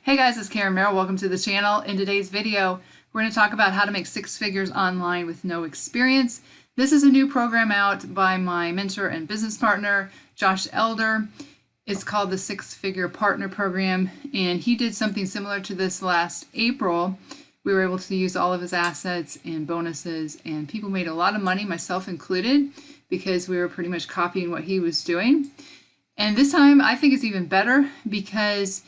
Hey guys, it's Karen Merrill. Welcome to the channel. In today's video, we're going to talk about how to make six figures online with no experience. This is a new program out by my mentor and business partner, Josh Elder. It's called the Six Figure Partner Program, and he did something similar to this last April. We were able to use all of his assets and bonuses, and people made a lot of money, myself included, because we were pretty much copying what he was doing. And this time, I think it's even better because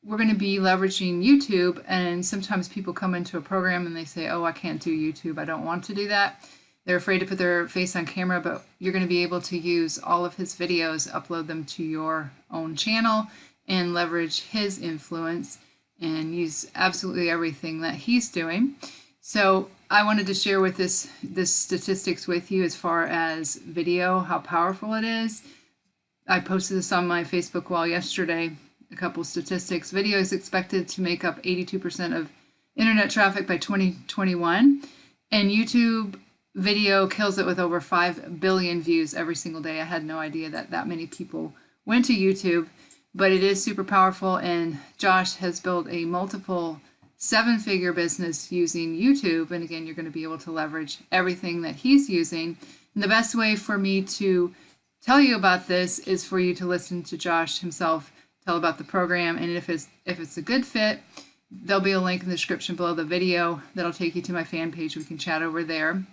we're going to be leveraging YouTube, and sometimes people come into a program and they say, oh, I can't do YouTube. I don't want to do that. They're afraid to put their face on camera, but you're going to be able to use all of his videos, upload them to your own channel, and leverage his influence and use absolutely everything that he's doing. So I wanted to share with this statistics with you as far as video, how powerful it is. I posted this on my Facebook wall yesterday. A couple statistics. Video is expected to make up 82% of internet traffic by 2021, and YouTube video kills it with over 5 billion views every single day. I had no idea that many people went to YouTube, but it is super powerful, and Josh has built a multiple seven-figure business using YouTube, and again, you're going to be able to leverage everything that he's using. And the best way for me to tell you about this is for you to listen to Josh himself tell about the program, and if it's a good fit, there'll be a link in the description below the video that'll take you to my fan page. We can chat over there.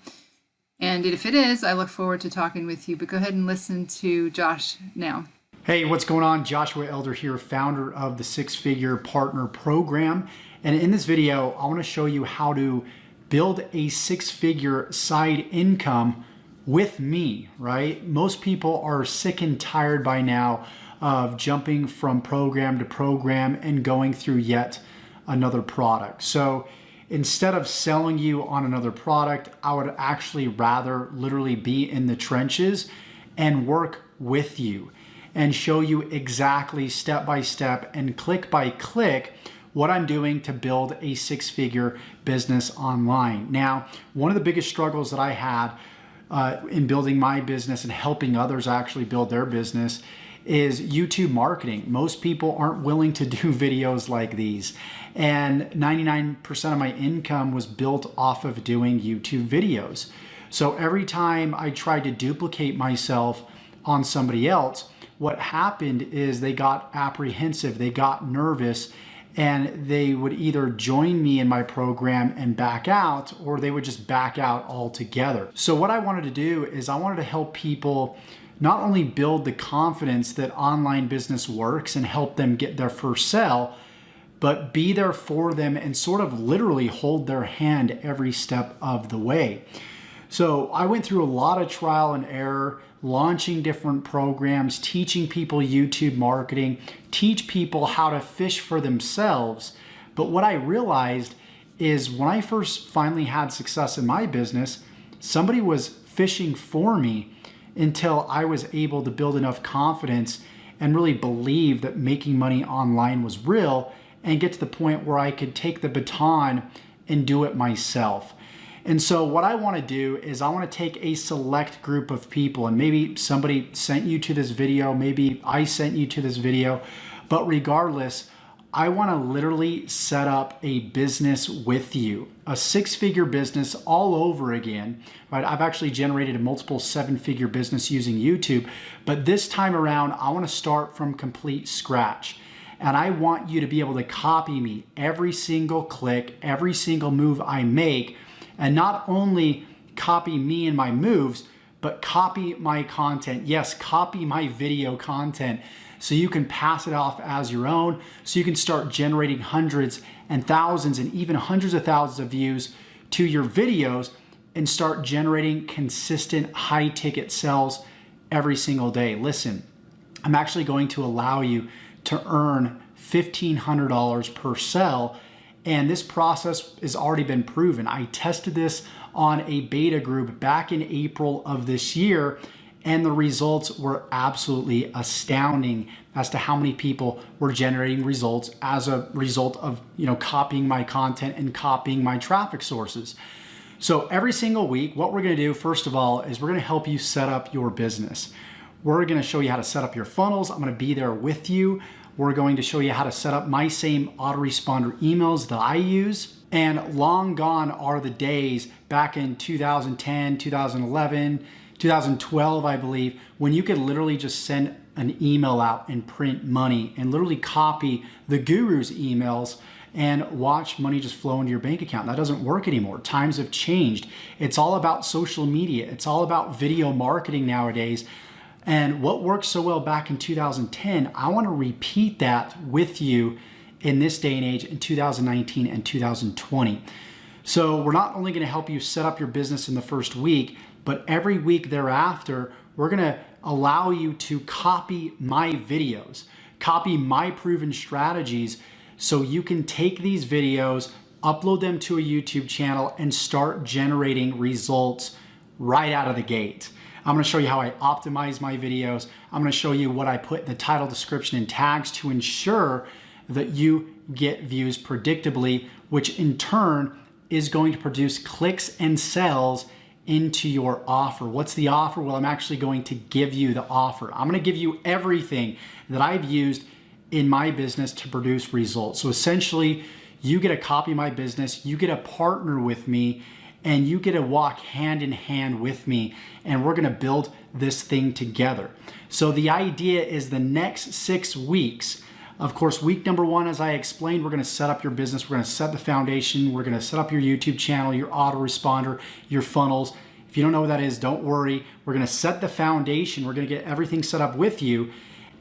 And if it is, I look forward to talking with you, but go ahead and listen to Josh now. Hey, what's going on? Joshua Elder here, founder of the Six Figure Partner Program. And in this video, I want to show you how to build a six-figure side income with me, right? Most people are sick and tired by now of jumping from program to program and going through yet another product. So instead of selling you on another product, I would actually rather literally be in the trenches and work with you and show you exactly step by step and click by click what I'm doing to build a six-figure business online. Now, one of the biggest struggles that I had in building my business and helping others actually build their business is YouTube marketing. Most people aren't willing to do videos like these. And 99% of my income was built off of doing YouTube videos. So every time I tried to duplicate myself on somebody else, what happened is they got apprehensive, they got nervous, and they would either join me in my program and back out, or they would just back out altogether. So what I wanted to do is I wanted to help people not only build the confidence that online business works and help them get their first sale, but be there for them and sort of literally hold their hand every step of the way. So I went through a lot of trial and error, launching different programs, teaching people YouTube marketing, teach people how to fish for themselves. But what I realized is when I first finally had success in my business, somebody was fishing for me until I was able to build enough confidence and really believe that making money online was real and get to the point where I could take the baton and do it myself. And so what I want to do is I want to take a select group of people, and maybe somebody sent you to this video, maybe I sent you to this video, but regardless, I want to literally set up a business with you, a six-figure business all over again, right? I've actually generated a multiple seven-figure business using YouTube, but this time around, I want to start from complete scratch. And I want you to be able to copy me every single click, every single move I make, and not only copy me and my moves, but copy my content. Yes, copy my video content, so you can pass it off as your own, so you can start generating hundreds and thousands and even hundreds of thousands of views to your videos and start generating consistent high ticket sales every single day. Listen, I'm actually going to allow you to earn $1,500 per sale, and this process has already been proven. I tested this on a beta group back in April of this year, and the results were absolutely astounding as to how many people were generating results as a result of, copying my content and copying my traffic sources. So every single week, what we're going to do, first of all, is we're going to help you set up your business. We're going to show you how to set up your funnels. I'm going to be there with you. we're going to show you how to set up my same autoresponder emails that I use. And long gone are the days back in 2010, 2011, 2012, I believe, when you could literally just send an email out and print money and literally copy the guru's emails and watch money just flow into your bank account. That doesn't work anymore. Times have changed. It's all about social media. It's all about video marketing nowadays. And what worked so well back in 2010, I want to repeat that with you in this day and age in 2019 and 2020. So we're not only going to help you set up your business in the first week, but every week thereafter, we're going to allow you to copy my videos, copy my proven strategies, so you can take these videos, upload them to a YouTube channel, and start generating results right out of the gate. I'm going to show you how I optimize my videos. I'm going to show you what I put in the title, description, and tags to ensure that you get views predictably, which in turn is going to produce clicks and sales into your offer. What's the offer? Well, I'm actually going to give you the offer. I'm going to give you everything that I've used in my business to produce results. So essentially, you get to copy my business, you get to partner with me, and you get to walk hand in hand with me, and we're gonna build this thing together. So the idea is the next 6 weeks, of course, week number 1, as I explained, we're gonna set up your business, we're gonna set the foundation, we're gonna set up your YouTube channel, your autoresponder, your funnels. If you don't know what that is, don't worry. We're gonna set the foundation, we're gonna get everything set up with you,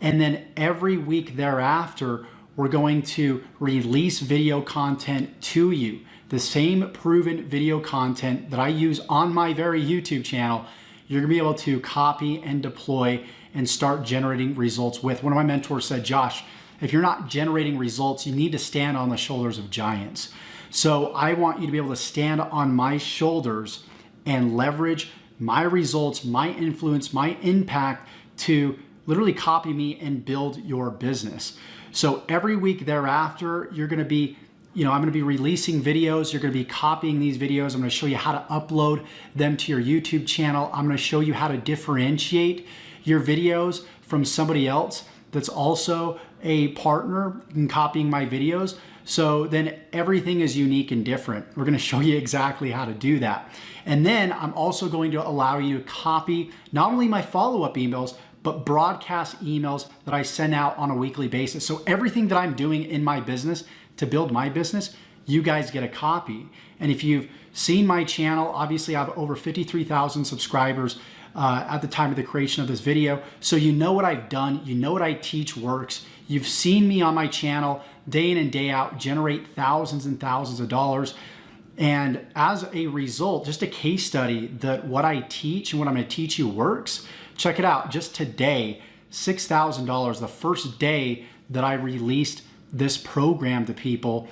and then every week thereafter, we're going to release video content to you. The same proven video content that I use on my very YouTube channel, you're gonna be able to copy and deploy and start generating results with. One of my mentors said, Josh, if you're not generating results, you need to stand on the shoulders of giants. So I want you to be able to stand on my shoulders and leverage my results, my influence, my impact to literally copy me and build your business. So every week thereafter, you're gonna be, I'm gonna be releasing videos. You're gonna be copying these videos. I'm gonna show you how to upload them to your YouTube channel. I'm gonna show you how to differentiate your videos from somebody else that's also a partner in copying my videos. So then everything is unique and different. We're gonna show you exactly how to do that. And then I'm also going to allow you to copy not only my follow-up emails, but broadcast emails that I send out on a weekly basis. So everything that I'm doing in my business to build my business, you guys get a copy. And if you've seen my channel, obviously I have over 53,000 subscribers at the time of the creation of this video. So you know what I've done, you know what I teach works. You've seen me on my channel day in and day out generate thousands and thousands of dollars. And as a result, just a case study that what I teach and what I'm gonna teach you works. Check it out, just today, $6,000, the first day that I released this program to people,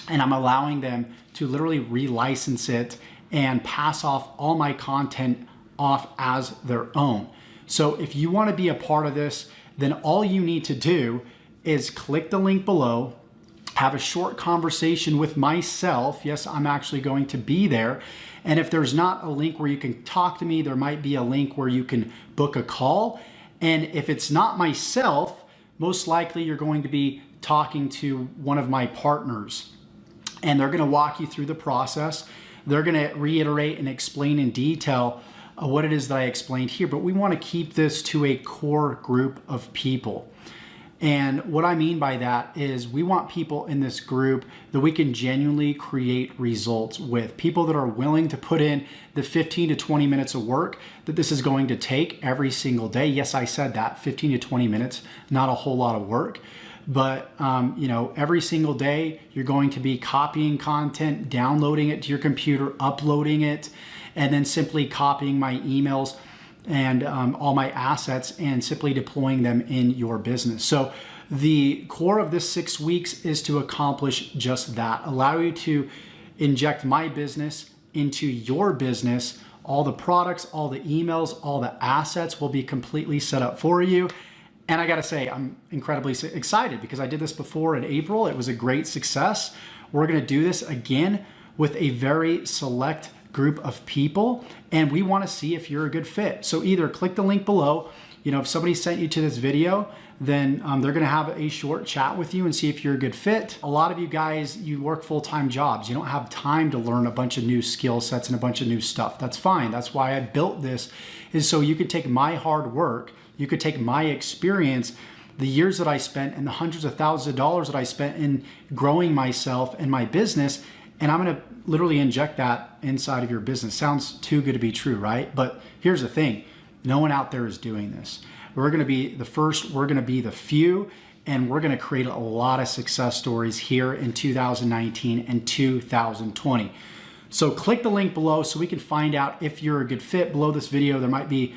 and I'm allowing them to literally relicense it and pass off all my content off as their own. So if you want to be a part of this, then all you need to do is click the link below, have a short conversation with myself. Yes, I'm actually going to be there. And if there's not a link where you can talk to me, there might be a link where you can book a call. And if it's not myself, most likely you're going to be talking to one of my partners, and they're going to walk you through the process. They're going to reiterate and explain in detail what it is that I explained here, but we want to keep this to a core group of people. And what I mean by that is we want people in this group that we can genuinely create results with, people that are willing to put in the 15 to 20 minutes of work that this is going to take every single day. Yes, I said that, 15 to 20 minutes, not a whole lot of work. But every single day you're going to be copying content, downloading it to your computer, uploading it, and then simply copying my emails and all my assets and simply deploying them in your business. So the core of this 6 weeks is to accomplish just that, allow you to inject my business into your business. All the products, all the emails, all the assets will be completely set up for you. And I gotta say, I'm incredibly excited because I did this before in April. It was a great success. We're gonna do this again with a very select group of people, and we wanna see if you're a good fit. So either click the link below, if somebody sent you to this video, then they're going to have a short chat with you and see if you're a good fit. A lot of you guys, you work full-time jobs. You don't have time to learn a bunch of new skill sets and a bunch of new stuff. That's fine. That's why I built this, is so you could take my hard work, you could take my experience, the years that I spent and the hundreds of thousands of dollars that I spent in growing myself and my business, and I'm going to literally inject that inside of your business. Sounds too good to be true, right? But here's the thing. No one out there is doing this. We're going to be the first, we're going to be the few, and we're going to create a lot of success stories here in 2019 and 2020. So click the link below so we can find out if you're a good fit. Below this video, there might be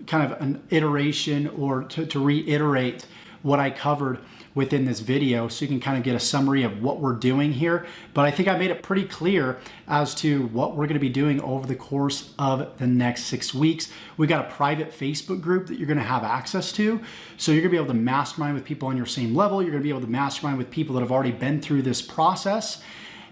kind of an iteration or to reiterate what I covered within this video, so you can kind of get a summary of what we're doing here. But I think I made it pretty clear as to what we're going to be doing over the course of the next 6 weeks. We got a private Facebook group that you're going to have access to. So you're going to be able to mastermind with people on your same level. You're going to be able to mastermind with people that have already been through this process.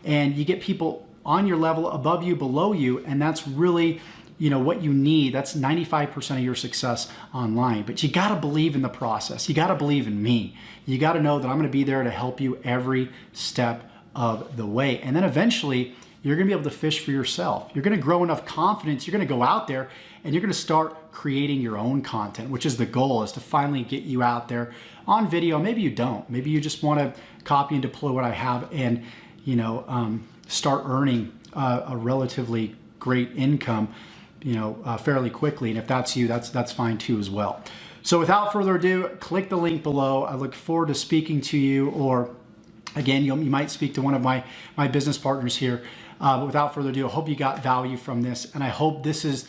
And you get people on your level, above you, below you, and that's really, you know, what you need. That's 95% of your success online. But you got to believe in the process. You got to believe in me. You got to know that I'm going to be there to help you every step of the way. And then eventually you're going to be able to fish for yourself. You're going to grow enough confidence. You're going to go out there and you're going to start creating your own content, which is the goal, is to finally get you out there on video. Maybe you don't. Maybe you just want to copy and deploy what I have and, you know, start earning a relatively great income, you know, fairly quickly. And if that's you, that's fine too as well. So without further ado, click the link below. I look forward to speaking to you, or again, you might speak to one of my business partners here. But without further ado, I hope you got value from this. And I hope this has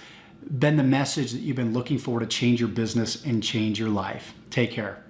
been the message that you've been looking for to change your business and change your life. Take care.